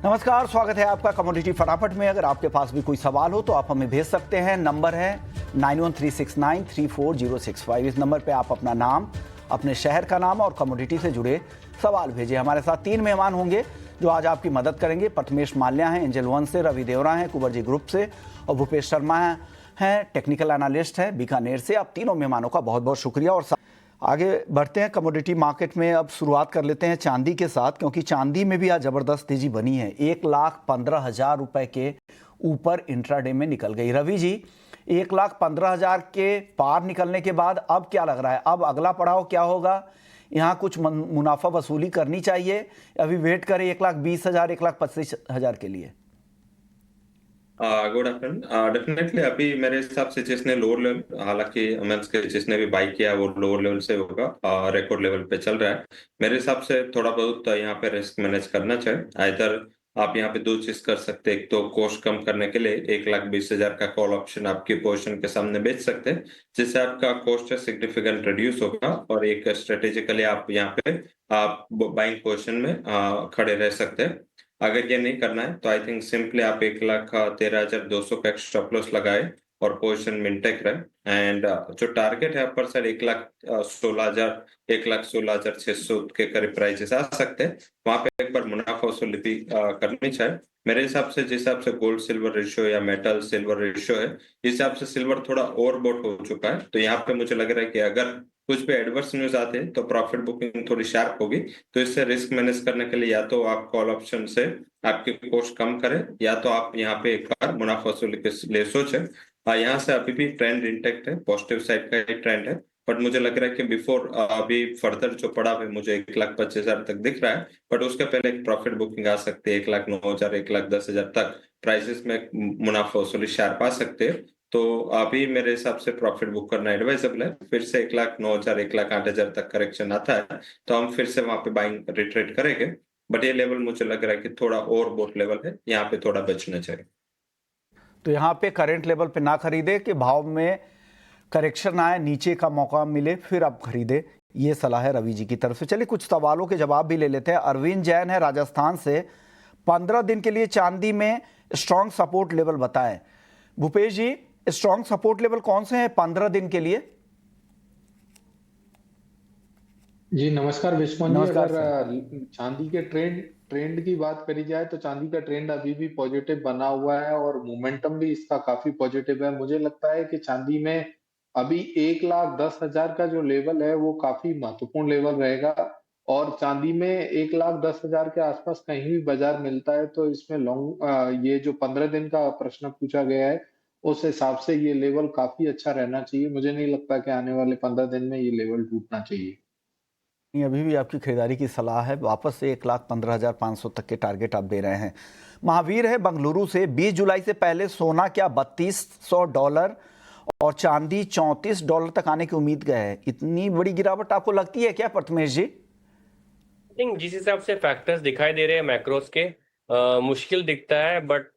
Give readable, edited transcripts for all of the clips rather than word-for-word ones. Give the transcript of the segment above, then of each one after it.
नमस्कार, स्वागत है आपका कमोडिटी फटाफट में। अगर आपके पास भी कोई सवाल हो तो आप हमें भेज सकते हैं। नंबर है 9136934065। इस नंबर पे आप अपना नाम, अपने शहर का नाम और कमोडिटी से जुड़े सवाल भेजिए। हमारे साथ 3 मेहमान होंगे जो आज आपकी मदद करेंगे। प्रथमेश माल्या हैं एंजल वन से, रवि देवरा हैं कुबरजी ग्रुप से और भूपेश शर्मा हैं टेक्निकल एनालिस्ट हैं बीकानेर से। आप तीनों मेहमानों का बहुत बहुत शुक्रिया। और आगे बढ़ते हैं कमोडिटी मार्केट में। अब शुरुआत कर लेते हैं चांदी के साथ, क्योंकि चांदी में भी आज ज़बरदस्त तेजी बनी है। 1,15,000 रुपए के ऊपर इंट्राडे में निकल गई। रवि जी, 1,15,000 के पार निकलने के बाद अब क्या लग रहा है? अब अगला पड़ाव क्या होगा? यहाँ कुछ मुनाफा वसूली करनी चाहिए, अभी वेट करें 1,20,000 1,25,000 के लिए? Good afternoon. डेफिनेटली अभी मेरे हिसाब से जिसने लोअर लेवल, हालांकि जिसने भी बाई किया वो लोअर लेवल से होगा, रिकॉर्ड लेवल पे चल रहा है। मेरे हिसाब से थोड़ा बहुत यहाँ पे रिस्क मैनेज करना चाहिए। इधर आप यहाँ पे 2 चीज कर सकते हैं। एक तो कॉस्ट कम करने के लिए 1,20,000 का कॉल ऑप्शन आपकी पोजीशन के सामने बेच सकते हैं, जिससे आपका कॉस्ट सिग्निफिकेंट रिड्यूस होगा और एक स्ट्रेटेजिकली आप यहाँ पे आप बाइंग पोजीशन में खड़े रह सकते हैं। अगर ये नहीं करना है तो आई थिंक सिंपली आप 1,13,200 का स्टॉप लॉस लगाए और पोजीशन मेंटेन रहे। एंड जो टारगेट है अपर साइड 1,16,000 1,16,600 के करीब प्राइसेस आ सकते हैं। वहां पे एक बार मुनाफा वसूली भी करनी चाहिए। मेरे हिसाब से जिस हिसाब से गोल्ड सिल्वर रेशियो या मेटल सिल्वर रेशियो है, इस हिसाब से सिल्वर थोड़ा ओवरबॉट हो चुका है। तो यहाँ पे मुझे लग रहा है कि अगर कुछ भी एडवर्स न्यूज आते हैं तो प्रॉफिट बुकिंग थोड़ी शार्प होगी। तो इससे रिस्क मैनेज करने के लिए या तो आप कॉल ऑप्शन से आपकी कॉस्ट कम करें, या तो आप यहाँ पे एक बार मुनाफा वसूली के लिए सोचें। यहाँ से अभी भी ट्रेंड इंटेक्ट है, पॉजिटिव साइड का ही ट्रेंड है। बट मुझे लग रहा है कि बिफोर अभी फर्दर जो पड़ा है मुझे 1,25,000 तक दिख रहा है, बट उसके पहले एक प्रॉफिट बुकिंग आ सकती है 1,09,000 1,10,000 तक प्राइसेस में मुनाफा वसूली शार्प आ सकते हैं। तो अभी मेरे हिसाब से प्रॉफिट बुक करना एडवाइजेबल है। फिर से 1,09,000 1,08,000 तक करेक्शन आता है तो हम फिर से वहां पे बाइंग रिट्रेट करेंगे। बट ये लेवल मुझे लग रहा है कि थोड़ा ओवरबॉट लेवल है, यहाँ पे थोड़ा बचना चाहिए। तो यहाँ पे करंट लेवल पे ना खरीदे कि भाव में करेक्शन आए, नीचे का मौका मिले फिर आप खरीदे, ये सलाह है रवि जी की तरफ से। चलिए कुछ सवालों के जवाब भी ले लेते हैं। अरविंद जैन है राजस्थान से, 15 दिन के लिए चांदी में स्ट्रॉन्ग सपोर्ट लेवल बताएं। भूपेश जी, स्ट्रॉन्ग सपोर्ट लेवल कौन से हैं 15 दिन के लिए? जी नमस्कार विश्वन जी। नमस्कार अगर सर। चांदी के ट्रेंड ट्रेंड की बात करी जाए तो चांदी का ट्रेंड अभी भी पॉजिटिव बना हुआ है और मोमेंटम भी इसका काफी पॉजिटिव है। मुझे लगता है कि चांदी में अभी 1,10,000 का जो लेवल है वो काफी महत्वपूर्ण लेवल रहेगा। और चांदी में 1,10,000 के आसपास कहीं भी बाजार मिलता है तो इसमें लॉन्ग ये जो 15 दिन का प्रश्न पूछा गया है उस हिसाब से ये लेवल काफी अच्छा रहना चाहिए। मुझे नहीं लगता कि आने वाले 15 दिन में ये लेवल टूटना चाहिए। अभी भी आपकी खरीदारी की सलाह है, वापस से 1,15,500 तक के टारगेट आप दे रहे हैं। महावीर है बंगलुरु से, 20 जुलाई से पहले सोना क्या $3,200 और चांदी $34 तक आने की उम्मीद है? इतनी बड़ी गिरावट आपको लगती है क्या प्रथमेश जी? थिंक जिस हिसाब से फैक्टर्स दिखाई दे रहे हैं मैक्रोस के, मुश्किल दिखता है। बट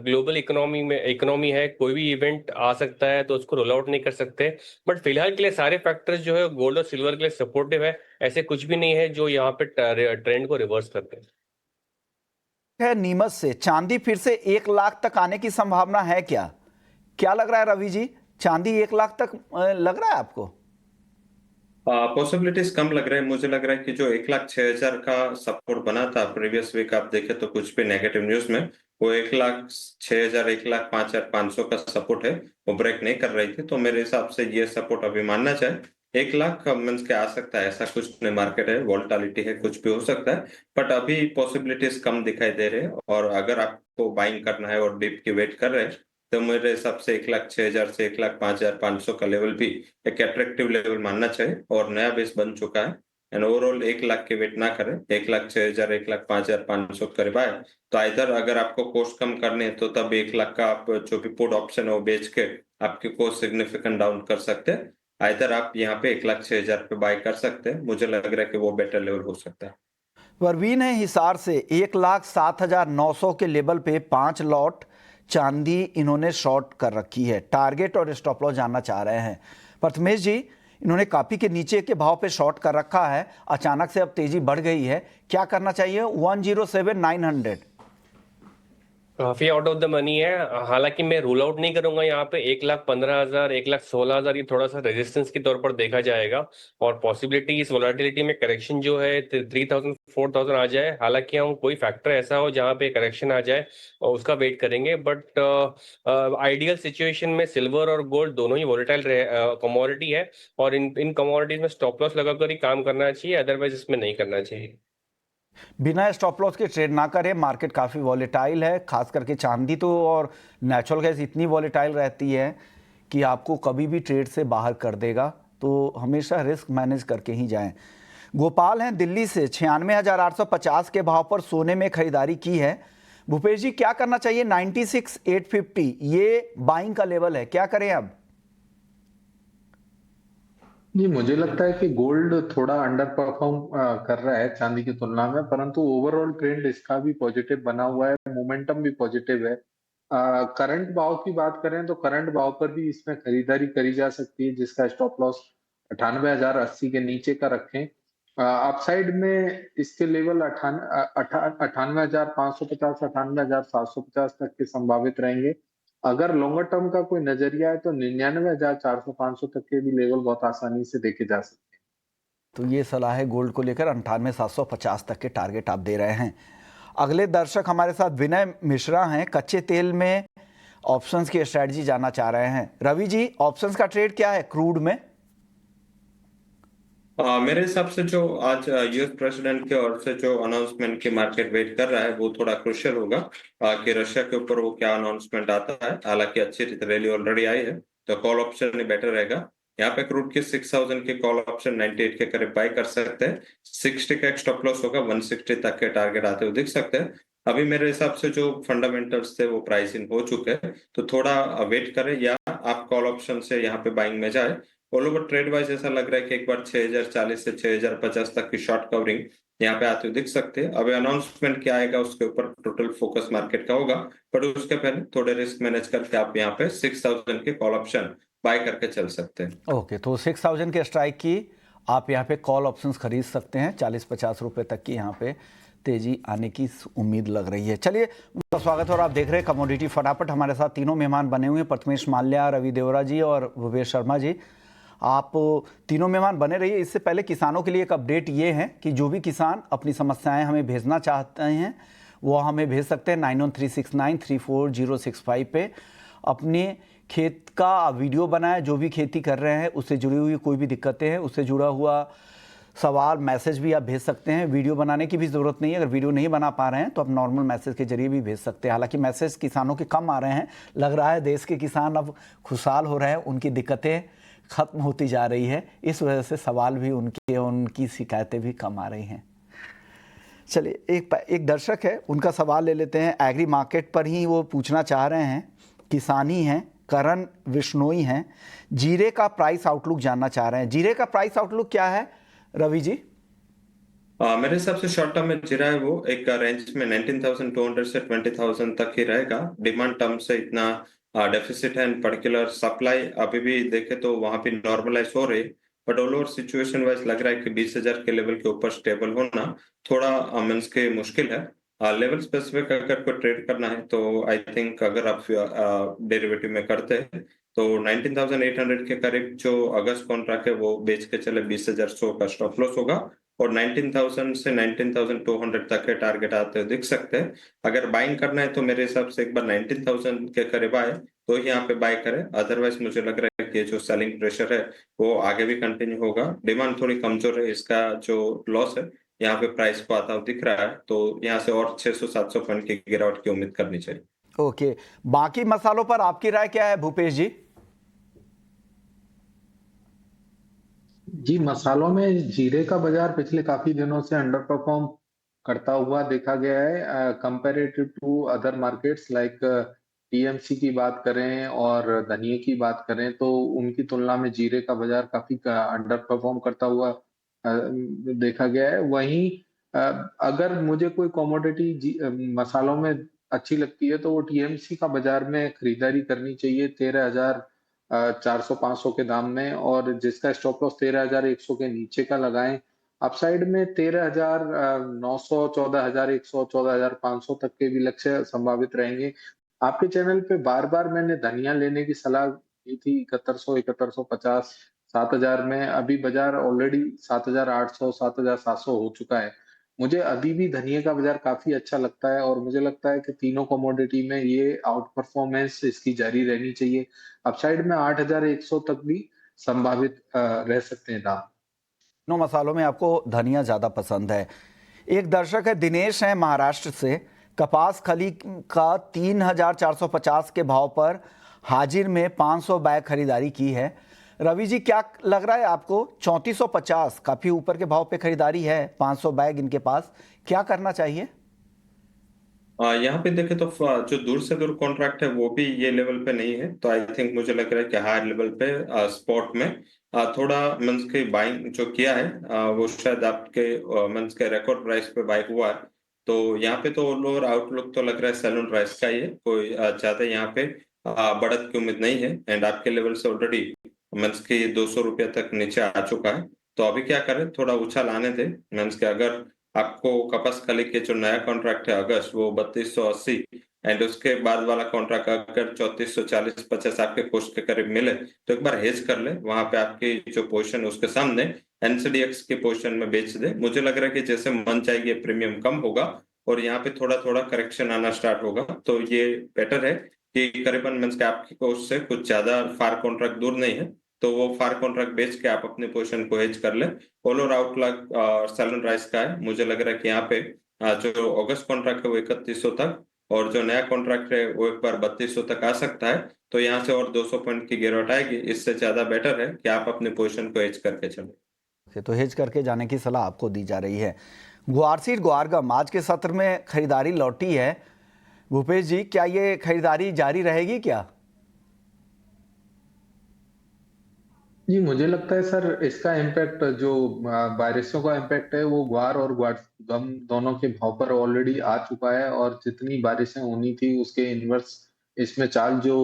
ग्लोबल इकोनॉमी है, कोई भी इवेंट आ सकता है तो उसको रोल आउट नहीं कर सकते। बट फिलहाल के लिए सारे फैक्टर्स जो है गोल्ड और सिल्वर के लिए सपोर्टिव है। ऐसे कुछ भी नहीं है जो यहाँ पे ट्रेंड को रिवर्स करते हैं। है नीमच से, चांदी फिर से 1 लाख तक आने की संभावना है क्या? क्या लग रहा है रवि जी, चांदी 1 लाख तक लग रहा है आपको? पॉसिबिलिटीज कम लग रहे हैं। मुझे लग रहा है कि जो 1,06,000 का सपोर्ट बना था प्रीवियस वीक, आप देखे तो कुछ भी नेगेटिव न्यूज में, वो 1,06,000 1,05,500 का सपोर्ट है, वो ब्रेक नहीं कर रही थी। तो मेरे हिसाब से ये सपोर्ट अभी मानना चाहिए। 1 लाख मीन्स के आ सकता है, ऐसा कुछ नहीं। मार्केट है, वोलेटिलिटी है, कुछ भी हो सकता है। बट अभी पॉसिबिलिटीज कम दिखाई दे रहे हैं। और अगर आपको बाइंग करना है और डिप की वेट कर रहे हैं तो मेरे हिसाब से 1,06,000 से 1,05,500 का लेवल भी एक अट्रैक्टिव लेवल मानना चाहिए। और नया बेस बन चुका है। एंड ओवरऑल 1 लाख के वेट ना करें, 1,06,000 1,05,500 करीब आए तो इधर अगर आपको कॉस्ट कम करनी है तो तब 1 लाख का आप जो भी पुट ऑप्शन है वो बेच के आपकी कॉस्ट सिग्निफिकेंट डाउन कर सकते हैं। इधर आप यहाँ पे 1,06,000 पे बाय कर सकते हैं। मुझे लग रहा है कि वो बेटर लेवल हो सकता है। परवीन है हिसार से, 1,07,900 के लेवल पे 5 लॉट चांदी इन्होंने शॉर्ट कर रखी है। टारगेट और स्टॉप लॉस जानना चाह रहे हैं। प्रथमेश जी, इन्होंने काफ़ी के नीचे के भाव पे शॉर्ट कर रखा है, अचानक से अब तेजी बढ़ गई है, क्या करना चाहिए? 107,900 काफी आउट ऑफ द मनी है। हालांकि मैं रूल आउट नहीं करूंगा यहाँ पे 1,15,000 1,16,000 ये थोड़ा सा रेजिस्टेंस के तौर पर देखा जाएगा और पॉसिबिलिटी इस वोलेटिलिटी में करेक्शन जो है 3,000 4,000 आ जाए। हालांकि हम कोई फैक्टर ऐसा हो जहाँ पे करेक्शन आ जाए और उसका वेट करेंगे, बट आइडियल सिचुएशन में सिल्वर और गोल्ड दोनों ही वोलेटाइल कमोडिटी है और इन कमोडिटीज में स्टॉप लॉस लगाकर ही काम करना चाहिए, अदरवाइज इसमें नहीं करना चाहिए। बिना स्टॉप लॉस के ट्रेड ना करें, मार्केट काफ़ी वॉलेटाइल है, खास करके चांदी तो और नेचुरल गैस इतनी वॉलेटाइल रहती है कि आपको कभी भी ट्रेड से बाहर कर देगा, तो हमेशा रिस्क मैनेज करके ही जाएं। गोपाल हैं दिल्ली से, 96,850 के भाव पर सोने में खरीदारी की है। भूपेश जी, क्या करना चाहिए? 96,850 ये बाइंग का लेवल है, क्या करें अब? जी, मुझे लगता है कि गोल्ड थोड़ा अंडर परफॉर्म कर रहा है चांदी की तुलना में, परंतु ओवरऑल ट्रेंड इसका भी पॉजिटिव बना हुआ है, मोमेंटम भी पॉजिटिव है। करंट भाव की बात करें तो करंट भाव पर भी इसमें खरीदारी करी जा सकती है, जिसका स्टॉप लॉस 98,080 के नीचे का रखें। अपसाइड में इसके लेवल 98,550 98,750 तक के संभावित रहेंगे। अगर लॉन्गर टर्म का कोई नजरिया है तो 99,400-500 तक के भी लेवल बहुत आसानी से देखे जा सकते हैं। तो ये सलाह है गोल्ड को लेकर, 98,750 तक के टारगेट आप दे रहे हैं। अगले दर्शक हमारे साथ विनय मिश्रा हैं, कच्चे तेल में ऑप्शंस की स्ट्रेटजी जानना चाह रहे हैं। रवि जी, ऑप्शंस का ट्रेड क्या है क्रूड में? मेरे हिसाब से जो आज यूएस प्रेसिडेंट के ओर से जो अनाउंसमेंट की मार्केट वेट कर रहा है वो थोड़ा क्रुशियल होगा कि रशिया के ऊपर वो क्या अनाउंसमेंट आता है। हालांकि अच्छी रैली ऑलरेडी आई है, तो कॉल ऑप्शन ही बेटर रहेगा। यहाँ पे क्रूड की 6,000 के कॉल ऑप्शन 98 के करीब बाय कर सकते हैं। 60 का स्टॉप लॉस होगा, 160 तक के टारगेट आते हुए दिख सकते हैं। अभी मेरे हिसाब से जो फंडामेंटल्स थे वो प्राइस इन हो चुके हैं, तो थोड़ा वेट करें या आप कॉल ऑप्शन से यहाँ पे बाइंग में जाए। ऑल ओवर ट्रेड वाइज ऐसा लग रहा है कि एक बार 6,040 से 6,050 तक की शॉर्ट कवरिंग यहाँ पे आते हुए दिख सकते हैं। अभी अनाउंसमेंट क्या आएगा उसके ऊपर टोटल फोकस मार्केट का होगा, पर उसके पहले थोड़े रिस्क मैनेज करके आप यहाँ पे 6,000 के कॉल ऑप्शन बाय करके चल सकते हैं। ओके, तो 6,000 के स्ट्राइक की आप यहाँ पे कॉल ऑप्शंस खरीद सकते हैं। 40-50 रुपए तक की यहाँ पे तेजी आने की उम्मीद लग रही है। चलिए, उनका स्वागत है और आप देख रहे हैं कमोडिटी फटाफट। हमारे साथ तीनों मेहमान बने हुए हैं, प्रथमेश माल्या, रवि देवरा जी और भूपेश शर्मा जी। आप तीनों मेहमान बने रहिए। इससे पहले किसानों के लिए एक अपडेट ये है कि जो भी किसान अपनी समस्याएं हमें भेजना चाहते हैं वो हमें भेज सकते हैं 9136934065 पे। अपने खेत का वीडियो बनाएं, जो भी खेती कर रहे हैं उससे जुड़ी हुई कोई भी दिक्कतें हैं, उससे जुड़ा हुआ सवाल मैसेज भी आप भेज सकते हैं। वीडियो बनाने की भी ज़रूरत नहीं है। अगर वीडियो नहीं बना पा रहे हैं तो आप नॉर्मल मैसेज के जरिए भी भेज सकते हैं। हालांकि मैसेज किसानों के कम आ रहे हैं, लग रहा है देश के किसान अब खुशहाल हो रहे हैं, उनकी दिक्कतें ख़त्म होती जा रही है, इस वजह से सवाल भी उनकी शिकायतें भी कम आ रही हैं। चलिए, एक दर्शक है, उनका सवाल ले लेते हैं। एग्री मार्केट पर ही वो पूछना चाह रहे हैं, किसानी हैं, करण विश्नोई हैं, जीरे का प्राइस आउटलुक जानना चाह रहे हैं। जीरे का प्राइस आउटलुक क्या है रवि जी? मेरे हिसाब से शॉर्ट टर्म में जीरा है वो एक रेंज में 19,200 से 20,000 तक ही रहेगा। डिमांड टर्म से इतना डेफिसिट है, इन पर्टिकुलर सप्लाई अभी भी देखे तो वहां पे नॉर्मलाइज हो रही, but all over situation wise लग रहा है कि 20,000 के लेवल के ऊपर स्टेबल होना थोड़ा मीन्स के मुश्किल है। लेवल स्पेसिफिक अगर कोई ट्रेड करना है तो आई थिंक अगर आप डेरिवेटिव में करते हैं तो 19,800 के करीब जो अगस्त कॉन्ट्रैक्ट है वो बेच के चले 20,100 का स्टॉप लॉस होगा और 19,000 से 19,200 तक के टारगेट आते हुए दिख सकते हैं। अगर बाइंग करना है तो मेरे हिसाब से एक बार 19,000 के करीब आए तो यहाँ पे बाय करें, अदरवाइज मुझे लग रहा है कि जो सेलिंग प्रेशर है वो आगे भी कंटिन्यू होगा। डिमांड थोड़ी कमजोर है, इसका जो लॉस है यहाँ पे प्राइस को आता हुआ दिख रहा है, तो यहाँ से और 600-700 पॉइंट की गिरावट की उम्मीद करनी चाहिए। ओके, बाकी मसालों पर आपकी राय क्या है भूपेश जी? जी, मसालों में जीरे का बाजार पिछले काफी दिनों से अंडर परफॉर्म करता हुआ देखा गया है comparative to other markets like TMC की बात करें और धनिये की बात करें तो उनकी तुलना में जीरे का बाजार काफी अंडर परफॉर्म करता हुआ देखा गया है। वहीं अगर मुझे कोई कमोडिटी मसालों में अच्छी लगती है तो वो टीएमसी का बाजार में खरीदारी करनी चाहिए। 13,000 400-500 के दाम में, और जिसका स्टॉप लॉस 13,100 के नीचे का लगाएं। अपसाइड में 13,900, 14,100, 14,500 तक के भी लक्ष्य संभावित रहेंगे। आपके चैनल पे बार-बार मैंने धनिया लेने की सलाह दी थी, 7100, 7150, 7,000 में। अभी बाजार ऑलरेडी 7,800, 7,700 हो चुका है। मुझे अभी भी धनिया का बाजार काफी अच्छा लगता है, और मुझे लगता है कि तीनों कमोडिटी में ये आउट परफॉर्मेंस इसकी जारी रहनी चाहिए। अपसाइड में 8,100 तक भी संभावित रह सकते हैं दाम। तीनों मसालों में आपको धनिया ज़्यादा पसंद है। एक दर्शक है, दिनेश है महाराष्ट्र से, कपास खली का 3,450 के भाव पर हाजिर में 500 बैग खरीदारी की है। रवि जी, क्या लग रहा है आपको? 3450 काफ़ी ऊपर के भाव पे खरीदारी है, 500 बैग इनके पास, क्या करना चाहिए? यहाँ पे देखें तो जो दूर से दूर कॉन्ट्रैक्ट है वो भी ये लेवल पे नहीं है, तो आई थिंक मुझे लग रहा है कि हायर लेवल पे स्पॉट में थोड़ा मंस के बाइंग जो किया है वो शायद आपके मंस के रिकॉर्ड प्राइस पे बाइक हुआ है। तो यहाँ पे तो लोअर आउटलुक तो लग रहा है सैलून प्राइस का ही है, कोई ज्यादा यहाँ पे बढ़त की उम्मीद नहीं है। एंड आपके लेवल से ऑलरेडी मंस के 200 रुपये तक नीचे आ चुका है। तो अभी क्या करें, थोड़ा उछाल आने दे मंस के। अगर आपको कपास खली के जो नया कॉन्ट्रैक्ट है अगस्त, वो 3280 एंड उसके बाद वाला कॉन्ट्रैक्ट अगर 3440-50 आपके कोस्ट के करीब मिले तो एक बार हेज कर ले। वहां पे आपकी जो पोजीशन है उसके सामने एनसीडीएक्स की पोजीशन में बेच दे। मुझे लग रहा है कि जैसे मन जाएगी प्रीमियम कम होगा और यहाँ पे थोड़ा थोड़ा करेक्शन आना स्टार्ट होगा, तो ये बेटर है कि करीबन मींस के आपकी कोस्ट से कुछ ज्यादा फार कॉन्ट्रैक्ट दूर नहीं है, तो वो फार कॉन्ट्रैक्ट बेच के आप अपनी पोजीशन को हेज कर ले। ओवर आउटलुक सैलून राइस का है, मुझे लग रहा है कि यहाँ पे जो अगस्त कॉन्ट्रैक्ट है वो 3100 तक, और जो नया कॉन्ट्रैक्ट है वो एक बार 3200 तक आ सकता है। तो यहाँ से और 200 पॉइंट की गिरावट आएगी। इससे ज्यादा बेटर है कि आप अपनी पोजीशन को हेज करके चले। तो हेज करके जाने की सलाह आपको दी जा रही है। ग्वारसीड ग्वारगम आज के सत्र में खरीदारी लौटी है। भूपेश जी, क्या ये खरीदारी जारी रहेगी क्या? जी, मुझे लगता है सर, इसका इम्पैक्ट जो बारिशों का इम्पैक्ट है वो ग्वार और गम दोनों के भाव पर ऑलरेडी आ चुका है, और जितनी बारिशें होनी थी उसके इनवर्स इसमें चाल जो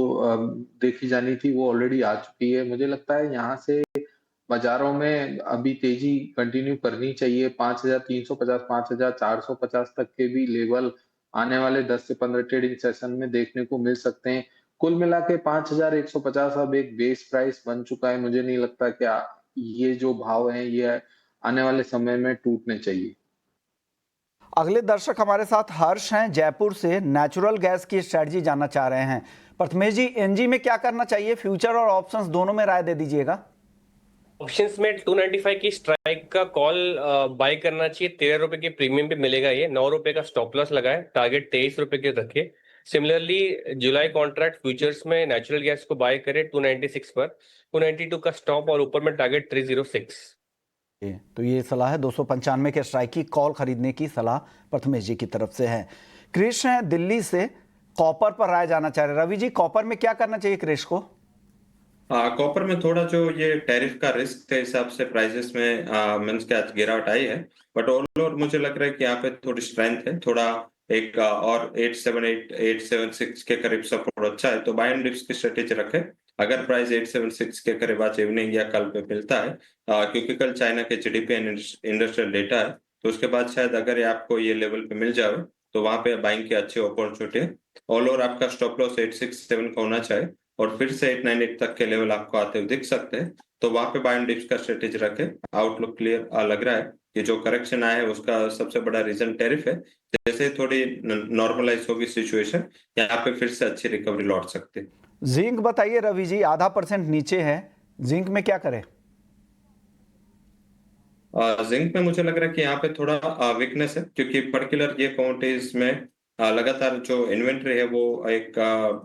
देखी जानी थी वो ऑलरेडी आ चुकी है। मुझे लगता है यहाँ से बाजारों में अभी तेजी कंटिन्यू करनी चाहिए। 5,350, 5,450 तक के भी लेवल आने वाले 10 से 15 ट्रेडिंग सेशन में देखने को मिल सकते हैं। कुल मिला के 5,150 अब एक बेस प्राइस बन चुका है। मुझे नहीं लगता कि ये जो भाव हैं ये आने वाले समय में टूटने चाहिए। अगले दर्शक हमारे साथ हर्ष हैं, जयपुर से, नेचुरल गैस की स्ट्रेटजी जानना चाह रहे हैं। प्रथमेश जी, एनजी में क्या करना चाहिए? फ्यूचर और ऑप्शंस दोनों में राय दे दीजिएगा। ऑप्शंस में 295 की स्ट्राइक का कॉल बाय करना चाहिए। 13 रुपए के प्रीमियम पे मिलेगा ये। 9 रुपए का स्टॉप लॉस लगाए, टारगेट 23 रुपए के रखे। सिमिलरली जुलाई कॉन्ट्रैक्ट फ्यूचर्स में नेचुरल गैस को बाय करे 296 पर, 292 का स्टॉप और ऊपर में टारगेट 306। तो ये सलाह है 295 के स्ट्राइक की कॉल खरीदने की सलाह प्रथमेश जी की तरफ से है। कृष्ण है दिल्ली से, कॉपर पर राय जाना चाह रहे हैं। रवि जी, कॉपर में क्या करना चाहिए कृष्ण को? कॉपर में थोड़ा जो ये टैरिफ का रिस्क के हिसाब से प्राइसेस में मींस के आज गिरावट आई है, बट ओवरऑल मुझे लग रहा है कि यहाँ पे थोड़ी स्ट्रेंथ है। थोड़ा एक और 878, 876 के करीब सपोर्ट अच्छा है, तो बाय एंड डिप्स की स्ट्रेटेजी रखे। अगर प्राइस 876 के करीब आज इवनिंग या कल पे मिलता है, क्योंकि कल चाइना के जीडीपी एंड इंडस्ट्रियल डेटा है, तो उसके बाद शायद अगर ये आपको ये लेवल पे मिल जाए तो वहां पे बाइंग की अच्छी अपॉर्चुनिटी है। ऑल ओवर आपका स्टॉप लॉस 867 का होना चाहिए, और फिर से 898 तक के लेवल आपको आते हुए दिख सकते हैं, तो वहां पे बाय एंड डिप्स का स्ट्रेटेजी रखें। आउटलुक क्लियर लग रहा है कि जो करेक्शन आया है उसका सबसे बड़ा रीजन टैरिफ है। जैसे थोड़ी नॉर्मलाइज होगी सिचुएशन, यहाँ पे फिर से अच्छी रिकवरी लौट सकती है। जिंक बताइए रवि जी, 0.5% नीचे है, जिंक में क्या करें? जिंक में मुझे लग रहा है कि यहाँ पे थोड़ा वीकनेस है, क्योंकि पर्टिकुलर ये कमोडिटीज में लगातार जो इन्वेंट्री है वो एक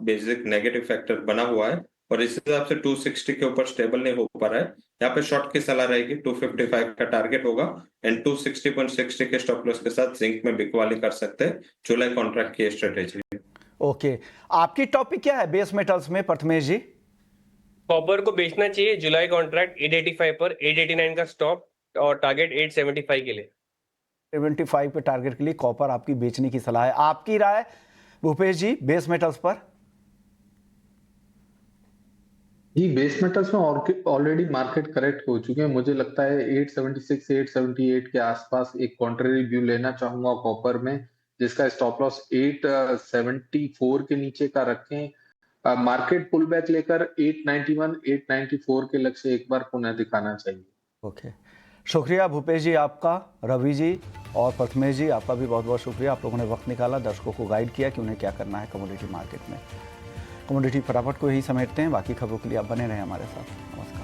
बेसिक नेगेटिव फैक्टर बना हुआ है, और इस हिसाब से 260 के ऊपर स्टेबल नहीं हो पा रहा है। यहाँ पे शॉर्ट की सलाह रहेगी, 255 का टारगेट होगा, एंड 260.60 के स्टॉप लॉस के साथ जिंक में बिकवाली कर सकते हैं। जुलाई कॉन्ट्रैक्ट की स्ट्रेटेजी। ओके, आपकी टॉपिक क्या है बेस मेटल्स में प्रथमेश जी? कॉपर को बेचना चाहिए जुलाई कॉन्ट्रैक्ट 885 पर, 889 का स्टॉप और टारगेट 875 के लिए। 75 के टारगेट के लिए कॉपर आपकी बेचने की सलाह है। आपकी राय भूपेश जी बेस मेटल्स पर? जी, बेस मेटल्स में ऑलरेडी मार्केट करेक्ट हो चुके हैं। मुझे लगता है 876 878 के आसपास एक कॉन्ट्रेरी व्यू लेना चाहूंगा कॉपर में, जिसका स्टॉप लॉस 874 के नीचे का रखें। मार्केट पुल बैक लेकर 891 894 के लक्ष्य एक बार पुनः दिखाना चाहिए। ओके, शुक्रिया भूपेश जी आपका, रवि जी और प्रथमेश जी आपका भी बहुत बहुत शुक्रिया। आप लोगों ने वक्त निकाला, दर्शकों को गाइड किया कि उन्हें क्या करना है कमोडिटी मार्केट में। कमोडिटी फटाफट को ही समेटते हैं, बाकी खबरों के लिए आप बने रहें हमारे साथ। नमस्कार।